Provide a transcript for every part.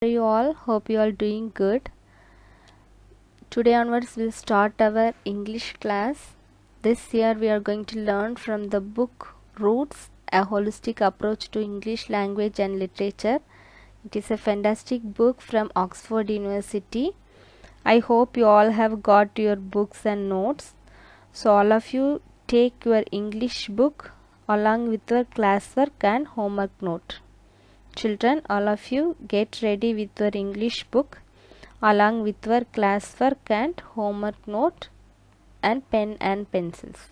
You all, hope you all doing good. Today onwards we'll start our English class. This year we are going to learn from the book Roots, a holistic approach to English language and literature. It is a fantastic book from Oxford University. I hope you all have got your books and notes. So all of you take your English book along with your classwork and homework note. Children, all of you get ready with your English book along with your classwork and homework note and pen and pencils.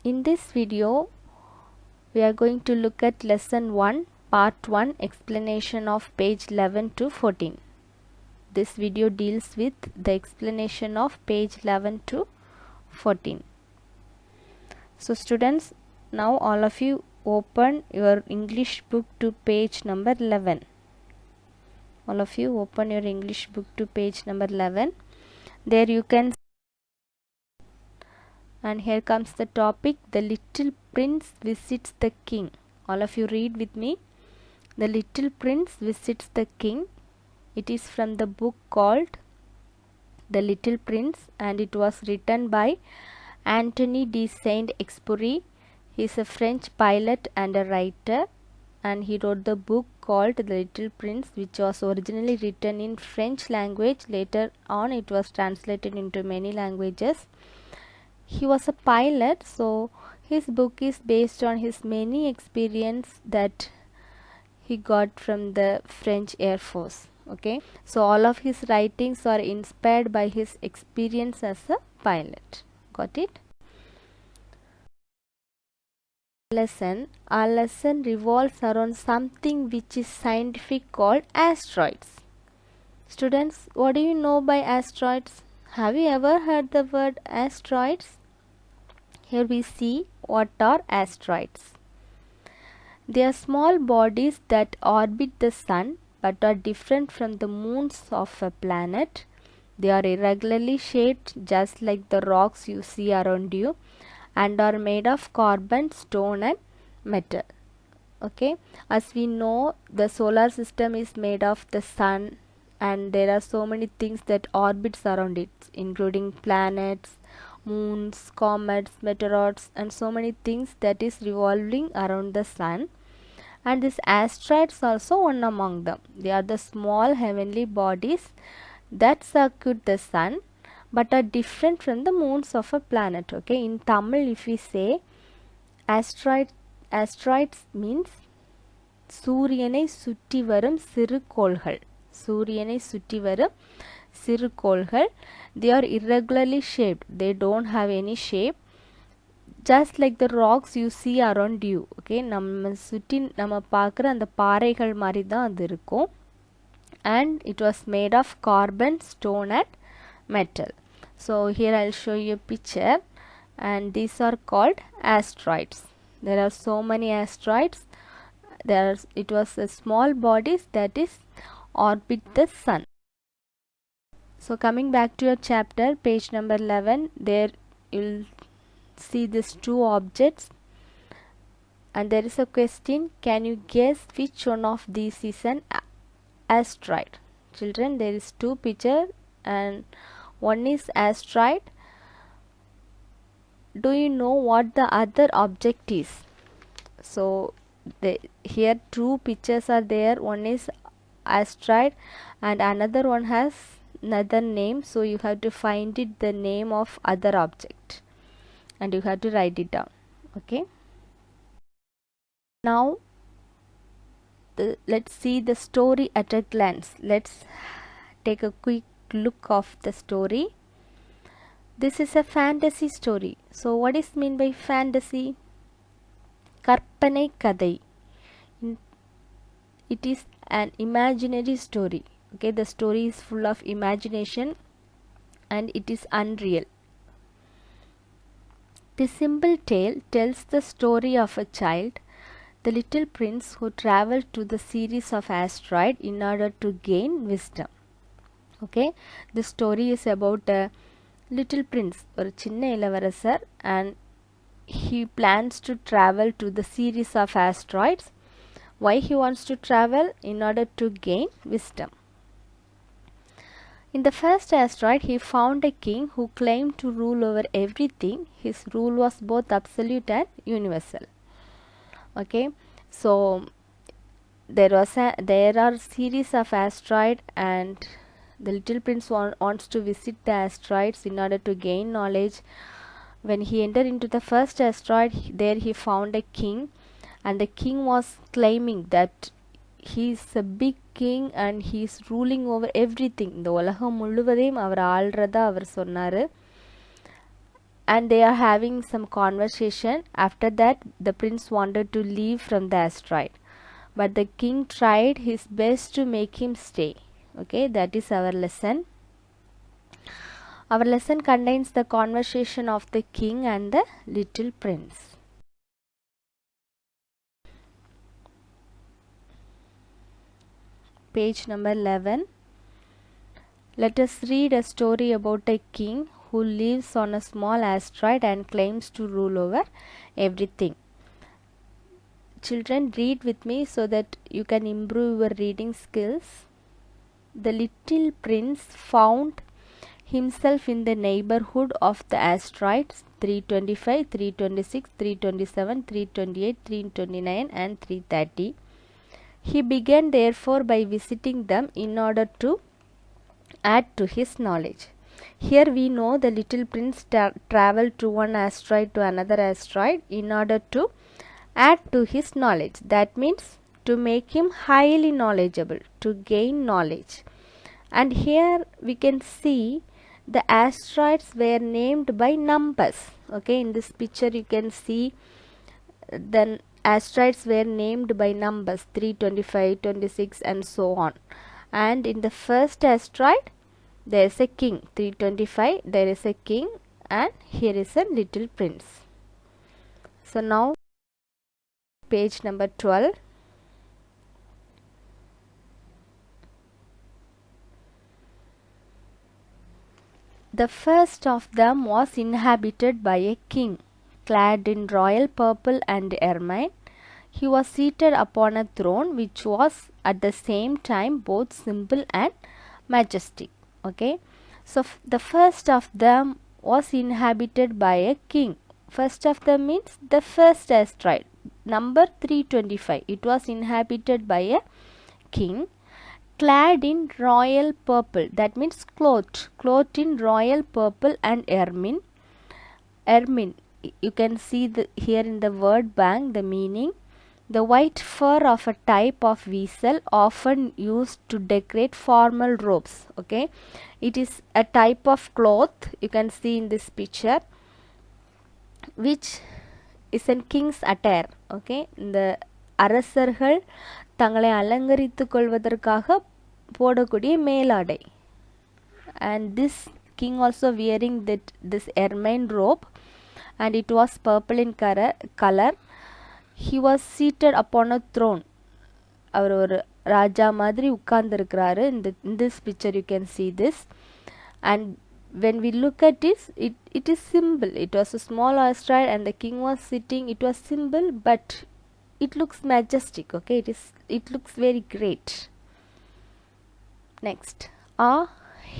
In this video, we are going to look at lesson 1, part 1, explanation of page 11 to 14. This video deals with the explanation of page 11 to 14. So students, now all of you open your English book to page number 11. All of you open your English book to page number 11. There you can see, and here comes the topic, The Little Prince Visits the King. All of you read with me. The Little Prince Visits the King. It is from the book called The Little Prince and it was written by Anthony de Saint-Exupéry. He is a French pilot and a writer, and he wrote the book called The Little Prince, which was originally written in French language. Later on it was translated into many languages. He was a pilot, so his book is based on his many experience that he got from the French Air Force. Okay, so all of his writings are inspired by his experience as a pilot. Got it? Our lesson revolves around something which is scientific called asteroids. Students, what do you know by asteroids? Have you ever heard the word asteroids? Here we see what are asteroids. They are small bodies that orbit the sun but are different from the moons of a planet. They are irregularly shaped just like the rocks you see around you, and are made of carbon, stone and metal. Okay, as we know, the solar system is made of the sun and there are so many things that orbits around it, including planets, moons, comets, meteoroids and so many things that is revolving around the sun. And these asteroids also one among them. They are the small heavenly bodies that circuit the sun but are different from the moons of a planet. Okay, in Tamil if we say asteroids means சூரியனை சுற்றி வரும் சிறுகோள்கள். சூரியனை சுற்றி வரும் சிறுகோள்கள். They are irregularly shaped. They don't have any shape. Just like the rocks you see around you. Okay, நம்ம சுற்றி நம்ம பார்க்குற அந்த பாறைகள் மாதிரி தான் அது இருக்கும். And it was made of carbon, stone and metal. So here I'll show you a picture, and these are called asteroids. There are so many asteroids. It was a small bodies that is orbit the sun. So coming back to your chapter, page number 11, there you'll see these two objects and there is a question, can you guess which one of these is an asteroid? Children, there is two pictures and one is asteroid. Do you know what the other object is? So here two pictures are there. One is asteroid and another one has another name, so you have to find it the name of other object and you have to write it down. Okay, now let's see the story at a glance. Let's take a quick look of the story. This is a fantasy story. So what is mean by fantasy? கற்பனை கதை. It is an imaginary story. Okay, the story is full of imagination and it is unreal. This simple tale tells the story of a child, the little prince who traveled to the series of asteroids in order to gain wisdom. Okay, this story is about a little prince, ஒரு சின்ன இளவரசர், and he plans to travel to the series of asteroids Why he wants to travel? In order to gain wisdom. In the first asteroid, he found a king who claimed to rule over everything. His rule was both absolute and universal. Okay, so there are series of asteroids, and the little prince wants to visit the asteroids in order to gain knowledge. When he entered into the first asteroid, there he found a king, and the king was claiming that he is a big king and he is ruling over everything. இந்த உலகம் முழுவதையும் அவர் ஆள்றதா அவர் சொன்னாரு. And they are having some conversation. After that, the prince wanted to leave from the asteroid, but the king tried his best to make him stay. Okay, that is our lesson. Our lesson contains the conversation of the king and the little prince. Page number 11. Let us read a story about a king who lives on a small asteroid and claims to rule over everything. Children, read with me so that you can improve your reading skills. The little prince found himself in the neighborhood of the asteroids 325, 326, 327, 328, 329 and 330. He began therefore by visiting them in order to add to his knowledge. Here we know the little prince traveled to one asteroid to another asteroid in order to add to his knowledge. That means to make him highly knowledgeable, to gain knowledge. And here we can see the asteroids were named by numbers. Okay, in this picture you can see the asteroids were named by numbers 325, 26 and so on. And in the first asteroid there is a king, 325 there is a king, and here is a little prince. So now page number 12. The first of them was inhabited by a king, clad in royal purple and ermine. He was seated upon a throne which was at the same time both simple and majestic. Okay, so the first of them was inhabited by a king. First of them means the first asteroid, number 325. It was inhabited by a king, clad in royal purple. That means clothed in royal purple and ermine. Ermine, you can see here in the word bank the meaning. The white fur of a type of weasel often used to decorate formal robes. Okay, it is a type of cloth you can see in this picture, which is a king's attire. Okay, இந்த அரசர்கள் தங்களை அலங்கரித்துக் கொள்வதற்காக போடக்கூடிய மேலாடை. And this king also wearing this ermine robe, and it was purple in color. He was seated upon a throne. அவர் ஒரு ராஜா மாதிரி உட்கார்ந்திருக்கிறாரு. In this picture you can see this. And when we look at this, it is simple. It was a small asteroid and the king was sitting. It was simple, but it looks majestic. Okay, it looks very great. Next,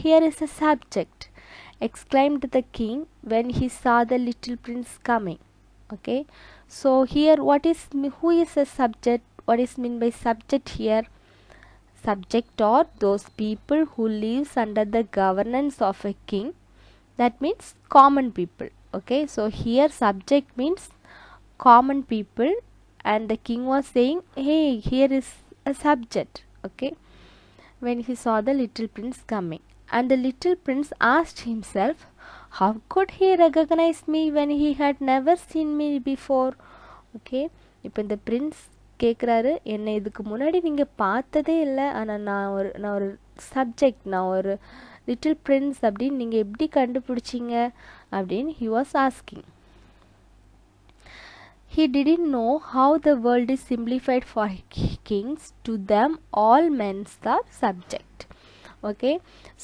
here is a subject, exclaimed the king when he saw the little prince coming. Okay, so here who is a subject? What is meant by subject here? Subject are those people who lives under the governance of a king. That means common people. Okay, so here subject means common people, and the king was saying, hey, here is a subject. Okay, when he saw the little prince coming, and the little prince asked himself, how could he recognize me when he had never seen me before? Okay, இப்போ இந்த Prince கேட்குறாரு, என்னை இதுக்கு முன்னாடி நீங்கள் பார்த்ததே இல்லை, ஆனால் நான் ஒரு சப்ஜெக்ட், நான் ஒரு லிட்டில் பிரின்ஸ் அப்படின்னு நீங்கள் எப்படி கண்டுபிடிச்சிங்க அப்படின்னு he was asking. He didn't know how the world is simplified for kings. To them all men are subject. Okay,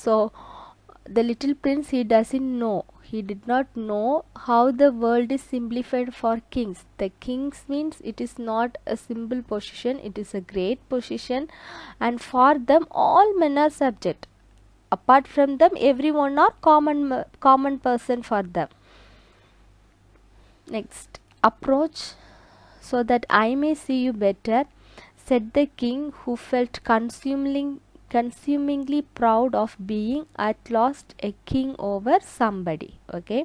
so the little prince, he doesn't know, He did not know how the world is simplified for kings. The kings means it is not a simple position, it is a great position, and for them all men are subject. Apart from them, everyone are common person for them. Next, approach so that I may see you better, said the king, who felt consumingly proud of being at last a king over somebody. Okay,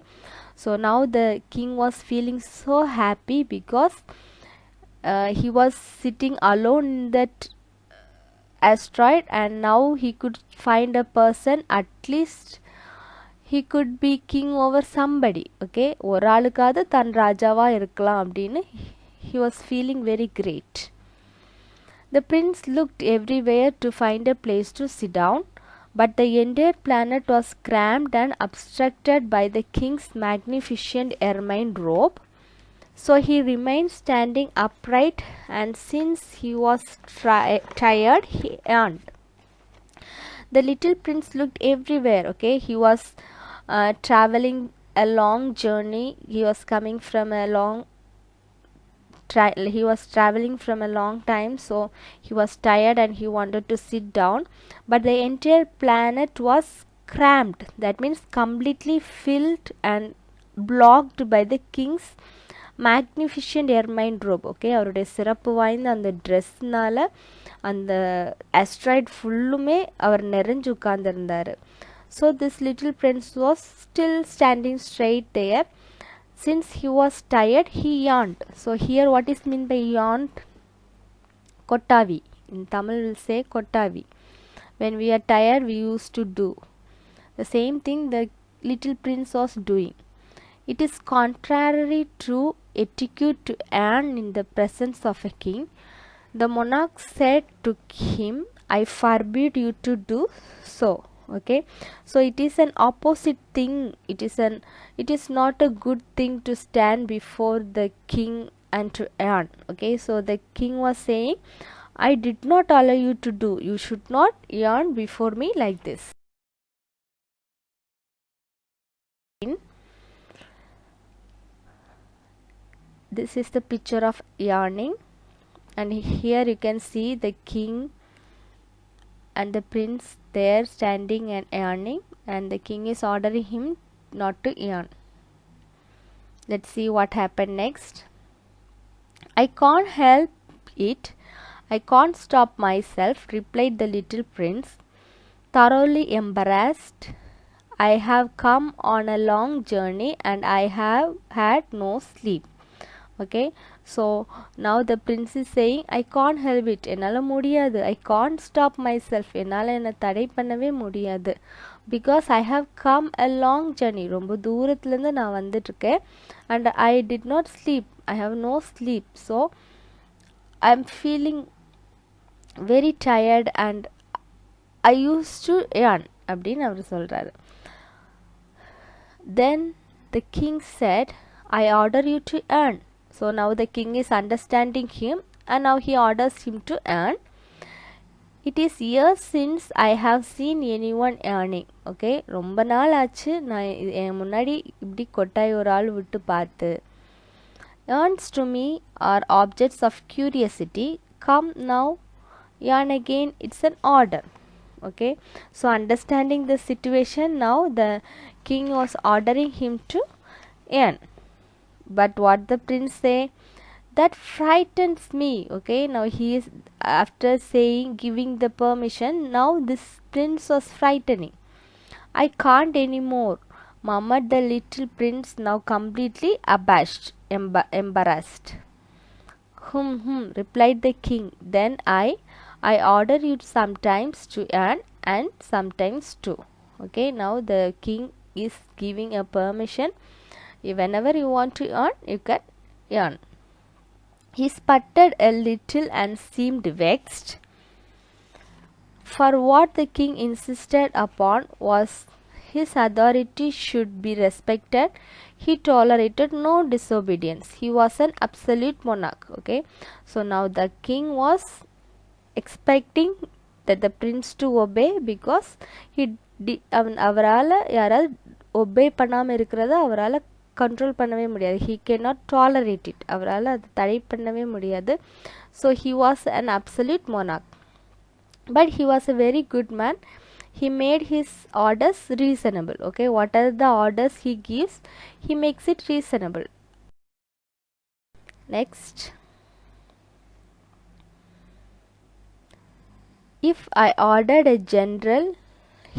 so now the king was feeling so happy because he was sitting alone in that asteroid, and now he could find a person, at least he could be king over somebody. Okay, ஒரு ஆளுக்காவது தன் ராஜாவா இருக்கலாம் அப்படின்னு he was feeling very great. The prince looked everywhere to find a place to sit down, but the entire planet was crammed and obstructed by the king's magnificent ermine robe. So he remained standing upright, and since he was tired, he yawned. The little prince looked everywhere. Okay, he was traveling a long journey. He was coming from a long he was traveling from a long time, so he was tired and he wanted to sit down, but the entire planet was cramped. That means completely filled and blocked by the king's magnificent ermine robe. Okay, அவருடைய சிறப்பு வாய்ந்த அந்த ட்ரெஸ்னால அந்த asteroid ஃபுல்லுமே அவர் நிறைஞ்சு உட்கார்ந்திருந்தார். So this little prince was still standing straight there. Since he was tired, he yawned. So here what is meant by yawned? Kottavi. In Tamil we'll say kottavi. When we are tired, we used to do. The same thing the little prince was doing. It is contrary to etiquette to yawn in the presence of a king. The monarch said to him, I forbid you to do so. Okay, so it is an opposite thing. It is not a good thing to stand before the king and to yawn. Okay, so the king was saying, I did not allow you to do. You should not yawn before me like this. This is the picture of yawning, and here you can see the king and the prince there standing and yawning, and the king is ordering him not to yawn. Let's see what happened next. I can't help it. I can't stop myself, replied the little prince, thoroughly embarrassed. I have come on a long journey and I have had no sleep. Okay, so now the prince is saying, I can't help it. என்னால் முடியாது. I can't stop myself. என்னால் என்னை தடை பண்ணவே முடியாது. Because I have come a long journey. ரொம்ப தூரத்துலேருந்து நான் வந்துட்டுருக்கேன். And I did not sleep. I have no sleep. So I am feeling very tired and I used to yawn. அப்படின்னு அவர் சொல்கிறாரு. Then the king said, I order you to yawn. So now the king is understanding him, and now he orders him to yawn. It is years since I have seen anyone yawning. Okay, ரொம்ப நாள் ஆச்சு நான் என் முன்னாடி இப்படி கொட்டாய் ஒரு ஆள் விட்டு பார்த்து. Yawns to me are objects of curiosity. Come now, yawn again. It's an order. Okay, so understanding the situation, now the king was ordering him to yawn. But what the prince say? That frightens me. Okay, now he is, after saying, giving the permission, now this prince was frightening. I can't anymore, murmured the little prince, now completely abashed, embarrassed. Replied the king. Then I order you sometimes to yawn and sometimes to. Okay, now the king is giving a permission. Whenever you want to yawn, you can yawn. He sputtered a little and seemed vexed. For what the king insisted upon was his authority should be respected. He tolerated no disobedience. He was an absolute monarch. Okay, so now the king was expecting that the prince to obey, because அவரால் யாராவது obey பண்ணாமல் இருக்கிறத அவரால் control பண்ணவே முடியாது. he cannot tolerate it. அவரால் அதை தடை பண்ணவே முடியாது. so he was an absolute monarch, but he was a very good man. He made his orders reasonable. Okay, what are the orders he gives, he makes it reasonable. Next, if I ordered a general,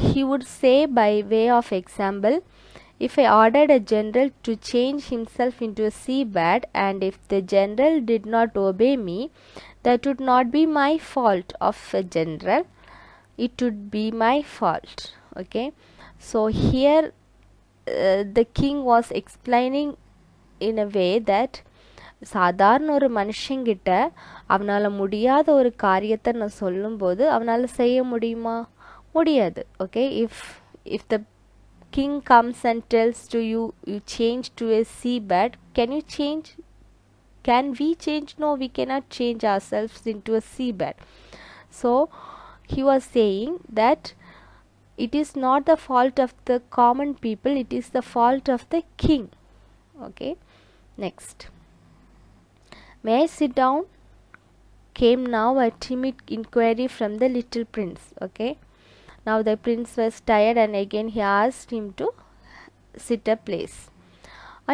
he would say by way of example, if I ordered a general to change himself into a sea bat, and if the general did not obey me, that would not be my fault of a general, it would be my fault. Okay, so here the king was explaining in a way that சாதாரண ஒரு மனுஷங்கிட்ட அவனால் முடியாத ஒரு காரியத்தை நான் சொல்லும்போது அவனால் செய்ய முடியுமா? முடியாது. Okay, if the king comes and tells to you, you change to a sea bat, can you change? Can we change? No, we cannot change ourselves into a sea bat. So he was saying that it is not the fault of the common people, it is the fault of the king. Okay, next, may I sit down? Came now a timid inquiry from the little prince. Okay, now the prince was tired and again he asked him to sit a place.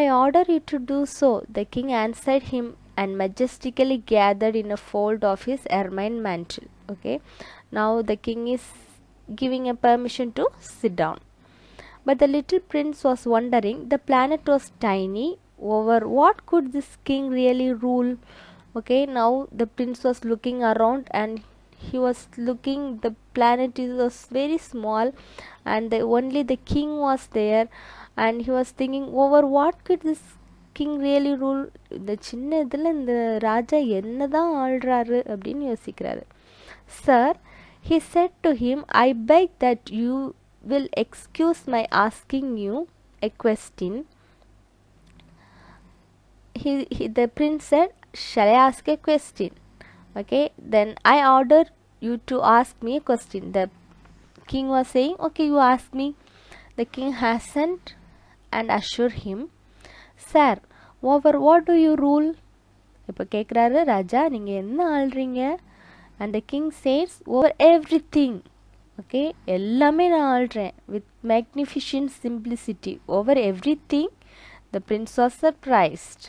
I order you to do so, the king answered him, and majestically gathered in a fold of his ermine mantle. Okay, now the king is giving a permission to sit down. But the little prince was wondering, the planet was tiny, over what could this king really rule? Okay, now the prince was looking around and he was looking, the planet was very small and only the king was there, and he was thinking, over what could this king really rule? இந்த சின்ன இதில் இந்த ராஜா என்ன தான் ஆள்றாரு அப்படின்னு யோசிக்கிறாரு. Sir, he said to him, I beg that you will excuse my asking you a question. The prince said, shall I ask a question? Okay, then I order you to ask me a question. The king was saying, okay, you ask me. The king hastened and assured him, sir, over what do you rule? இப்போ கேட்குறாரு, ராஜா நீங்கள் என்ன ஆள்றீங்க? And the king says, over everything. Okay, எல்லாமே நான் ஆள்றேன் with magnificent simplicity, over everything. The prince was surprised.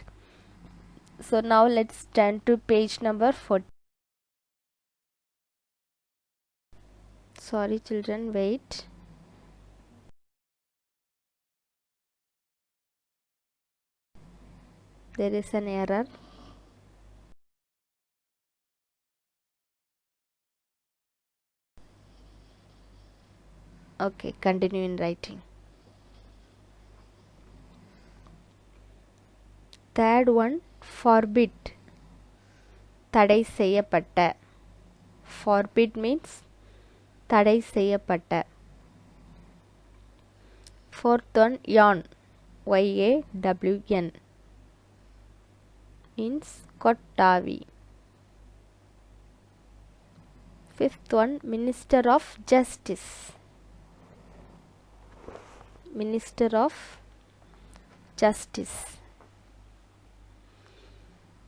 So now let's turn to page number 40. Sorry children, wait. There is an error. Okay, continue in writing. Third one, forbid. தடை செய்யப்பட்ட. Forbid means தடை செய்யப்பட்ட. Fourth one, yawn. YAWN means கொட்டாவி. Fifth one, Minister of Justice. Minister of Justice,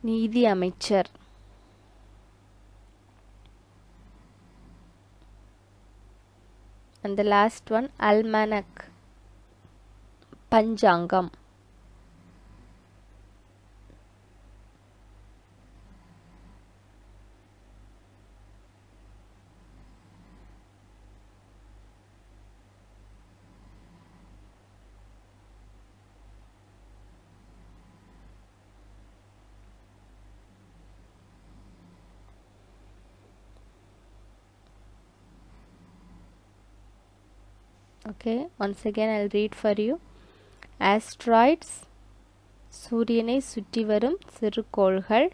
நீதி அமைச்சர். And the last one, almanac, panchangam. Okay, once again I'll read for you. Asteroids, சூரியனை சுற்றி வரும் சிறுகோள்கள்.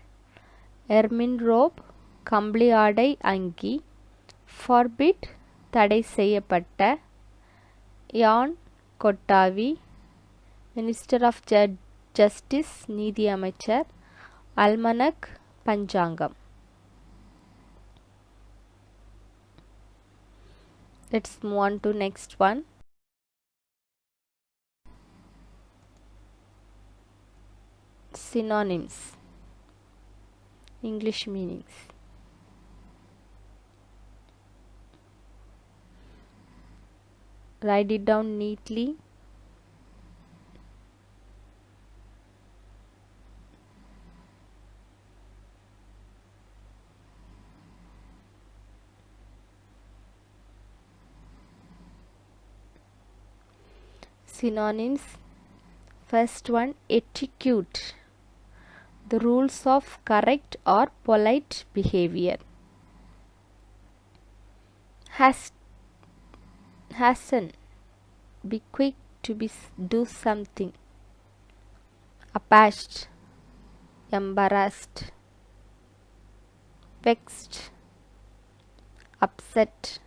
எர்மின் ரோப், கம்பளி ஆடை அங்கி. forbid, தடை செய்யப்பட்ட. யான், கொட்டாவி. மினிஸ்டர் ஆஃப் ஜஸ்டிஸ், நீதி அமைச்சர். Almanac, panchangam. Let's move on to next one. Synonyms. English meanings. Write it down neatly. Synonyms. First one, etiquette. The rules of correct or polite behavior. Hasten. Be quick to do something. Abashed. Embarrassed. Vexed. Upset.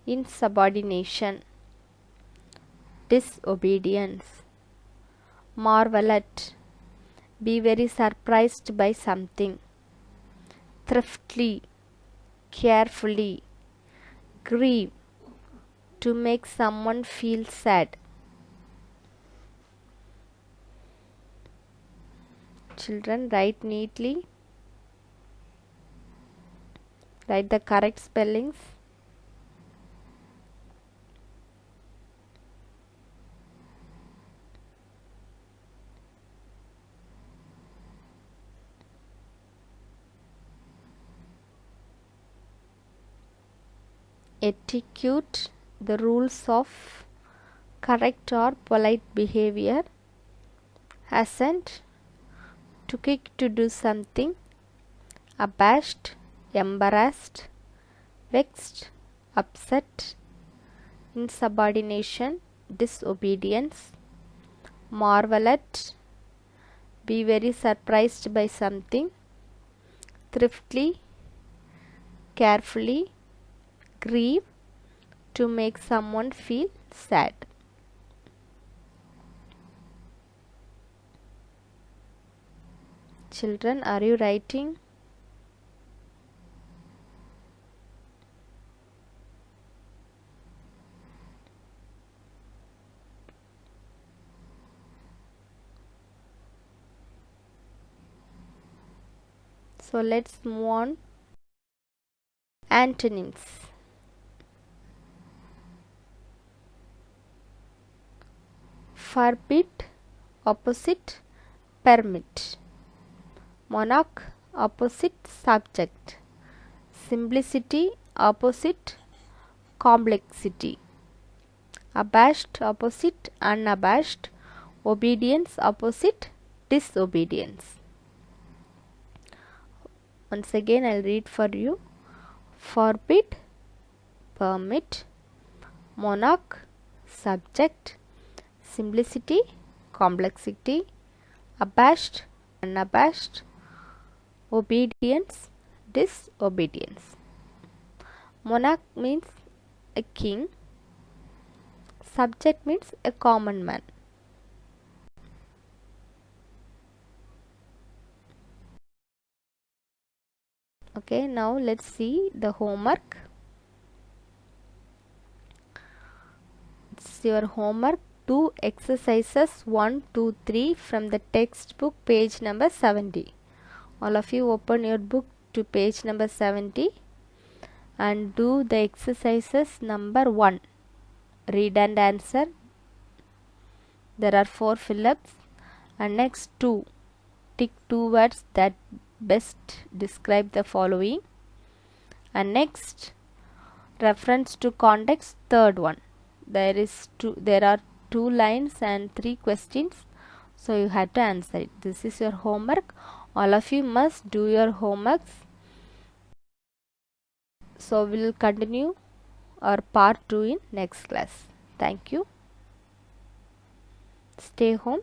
Insubordination. Disobedience. Marvel at. Be very surprised by something. Thriftily. Carefully. Grieve. To make someone feel sad. Children, write neatly. Write the correct spellings. Etiquette, the rules of correct or polite behavior. Hasn't, too quick to do something. Abashed, embarrassed, vexed, upset. Insubordination, disobedience. Marvel at, be very surprised by something. Thriftily, carefully. Grieve, to make someone feel sad. Children, are you writing? So let's move on. Antonyms. Forbid, opposite, permit. Monarch, opposite, subject. Simplicity, opposite, complexity. Abashed, opposite, unabashed. Obedience, opposite, disobedience. Once again I'll read for you. Forbid, permit. Monarch, subject. Simplicity, complexity. Abashed, unabashed. Obedience, disobedience. Monarch means a king. Subject means a common man. Okay, now let's see the homework. It's your homework. Do exercises 1, 2, 3 from the textbook, page number 70. All of you open your book to page number 70 and do the exercises number 1. Read and answer. There are 4 fill-ups. And next 2. Tick 2 words that best describe the following. And next, reference to context, third one. There are 2 lines and 3 questions. So you have to answer it. This is your homework. All of you must do your homeworks. So we will continue our part 2 in next class. Thank you. Stay home.